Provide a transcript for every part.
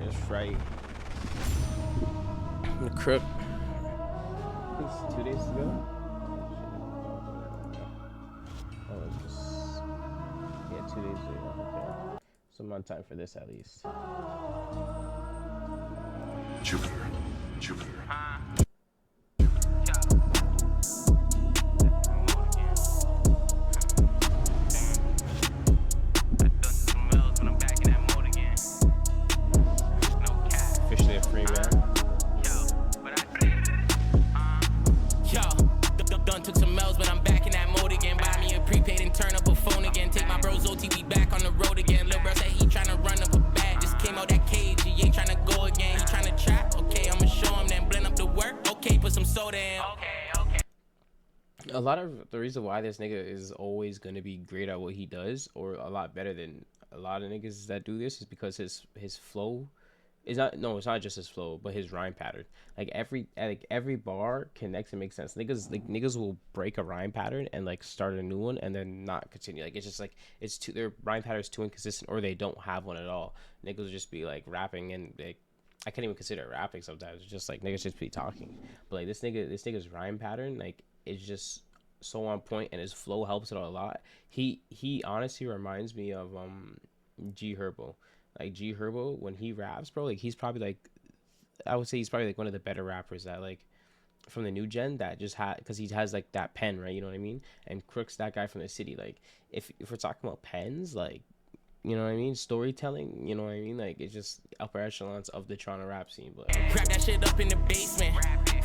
That's right. The Crook. It's 2 days ago. Oh, it's just yeah, 2 days ago. Okay, so I'm on time for this at least. Jupiter. Jupiter. Officially a free man. Done took some L's, but I'm back in that mode again. Buy me a prepaid and turn up a phone again. Take my bros OTV back on the road again. Lil' bro said he tryna run up a bag. Just came out that cage, he ain't tryna go again. He tryna trap, okay, I'ma show him, then blend up the work. Okay, put some soda in. Okay. A lot of the reason why this nigga is always gonna be great at what he does, or a lot better than a lot of niggas that do this, is because his flow is not. No, it's not just his flow, but his rhyme pattern. Like every bar connects and makes sense. Niggas will break a rhyme pattern and like start a new one and then not continue. Like it's just like it's too, their rhyme pattern is too inconsistent, or they don't have one at all. Niggas will just be like rapping and like, I can't even consider it rapping sometimes. It's just like niggas just be talking. But like this nigga's rhyme pattern like is just so on point, and his flow helps it a lot. He honestly reminds me of G Herbo. Like G Herbo when he raps, bro, like he's probably like, I would say he's probably like one of the better rappers that like from the new gen that just had, because he has like that pen, right? You know what I mean? And Crook's that guy from the city. Like if we're talking about pens, like, you know what I mean, storytelling, you know what I mean, like it's just upper echelons of the Toronto rap scene. But Crack that shit up in the basement.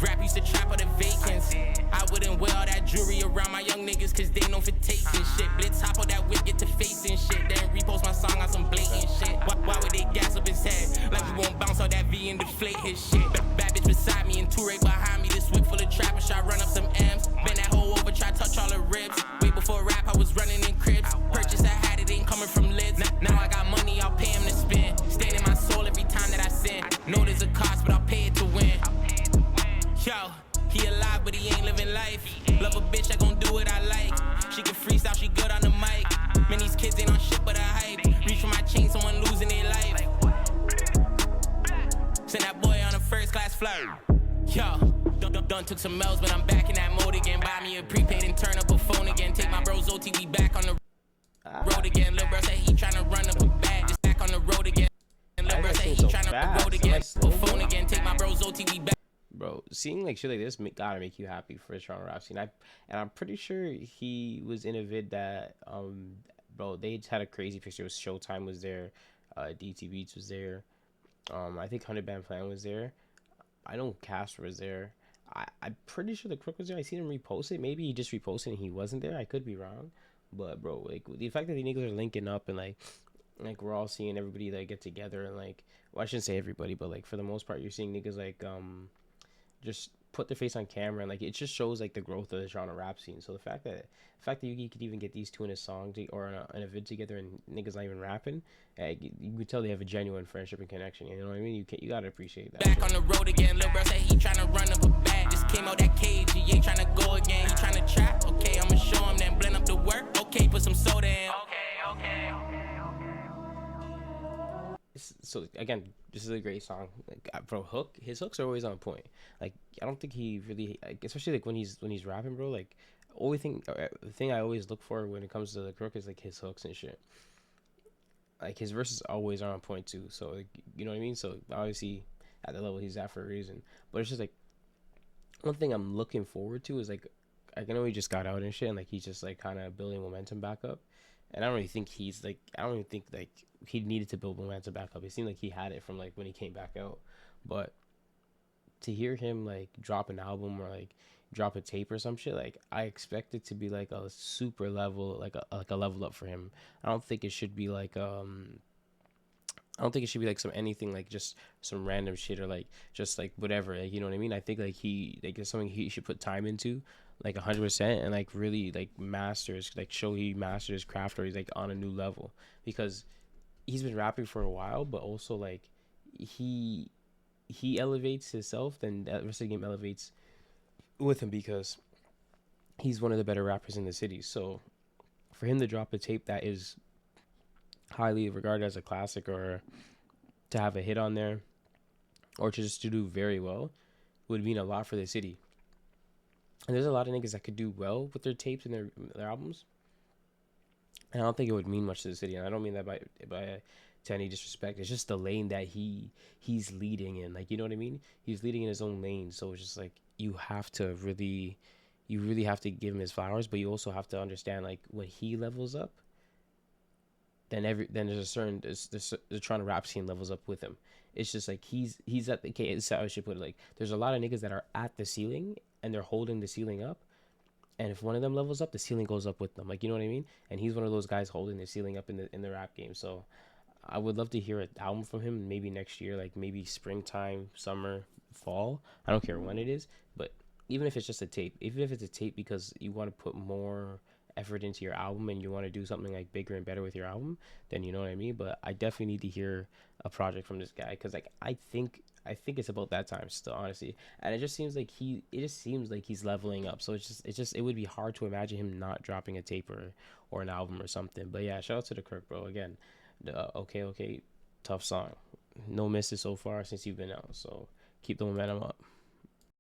Rap used to trap all the vacants. I wouldn't wear all that jewelry around my young niggas, cause they know for tasting shit. Blitz hop on that whip, get to facing shit. Then repost my song on some blatant shit. Why would they gas up his head? Like we won't bounce on that V and deflate his shit. Bad bitch beside me and Touré behind me. This whip full of trap and shot run up some M's. Bend that hoe over, try touch all the ribs. Way before rap, I was running in cribs. Purchase I had it, ain't coming from lids. Now I got money, I'll pay him to spend. Staying in my soul every time that I sin. Know there's a cost, but I'll pay it to win. Yo, he alive, but he ain't living life. Love a bitch, I gon' do what I like. She can freestyle, she good on the mic. Man, these kids ain't on shit but a hype. Reach for my chain, someone losing their life. Send that boy on a first class flight. Yo, done took some L's, but I'm back in that mode again. Buy me a prepaid and turn up a phone again. Take my bros OTV back on the road again. Lil' bro said he tryna run up a bag. Just back on the road again. Lil' bro said he tryna road again. A phone again. Take my bros OTV back. bro, seeing like shit like this gotta make you happy for the Toronto rap scene. I'm pretty sure he was in a vid that bro, they had a crazy picture. It was Showtime was there, DT Beats was there, I think 100 Band Plan was there. I know Casper was there. I'm pretty sure the Crook was there. I seen him repost it. Maybe he just reposted and he wasn't there. I could be wrong, but bro, like the fact that the niggas are linking up and like we're all seeing everybody like get together and like, well, I shouldn't say everybody, but like for the most part, you're seeing niggas like just put their face on camera, and like it just shows like the growth of the Toronto rap scene. So the fact that you could even get these two in a song or in a vid together and niggas not even rapping, you could tell they have a genuine friendship and connection. You know what I mean? You gotta appreciate that. Back on the road again, lil' bro said he tryna run up a bag. Just came out that cage, he ain't tryna go again. He tryna trap, okay, I'ma show him, then blend up the work. Okay, put some soda in. Okay. So again, this is a great song. Like, bro, his hooks are always on point. Like I don't think he really, like, especially like when he's rapping, bro. Like the thing I always look for when it comes to the Crook is like his hooks and shit. Like his verses always are on point too. So like, you know what I mean. So obviously at the level he's at for a reason. But it's just like one thing I'm looking forward to is like, I know he just got out and shit, and like he's just like kind of building momentum back up. And I don't even think like he needed to build momentum back up. It seemed like he had it from like when he came back out. But to hear him like drop an album or like drop a tape or some shit, like I expect it to be like a super level, like a level up for him. I don't think it should be like some anything like just some random shit or like just like whatever, like, you know what I mean. I think like it's something he should put time into, like 100%, and like really like show he mastered his craft, or he's like on a new level, because he's been rapping for a while, but also like he elevates himself, then the rest of the game elevates with him, because he's one of the better rappers in the city. So for him to drop a tape that is highly regarded as a classic, or to have a hit on there or to just to do very well would mean a lot for the city. And there's a lot of niggas that could do well with their tapes and their albums. And I don't think it would mean much to the city. And I don't mean that by to any disrespect. It's just the lane that he's leading in. Like, you know what I mean? He's leading in his own lane. So it's just like you really have to give him his flowers, but you also have to understand, like, when he levels up, then there's a certain there's the trying to rap scene levels up with him. It's just like he's at the okay. This is how I should put it. Like, there's a lot of niggas that are at the ceiling and they're holding the ceiling up. And if one of them levels up, the ceiling goes up with them. Like, you know what I mean? And he's one of those guys holding the ceiling up in the rap game. So I would love to hear an album from him maybe next year, like maybe springtime, summer, fall. I don't care when it is, but even if it's just a tape, even if it's a tape because you want to put more effort into your album and you want to do something like bigger and better with your album, then you know what I mean. But I definitely need to hear a project from this guy because, like, I think it's about that time still, honestly. And it just seems like he's leveling up. So it would be hard to imagine him not dropping a tape or an album or something. But yeah, shout out to the Crook, bro. Again, the okay, tough song. No misses so far since you've been out. So keep the momentum up.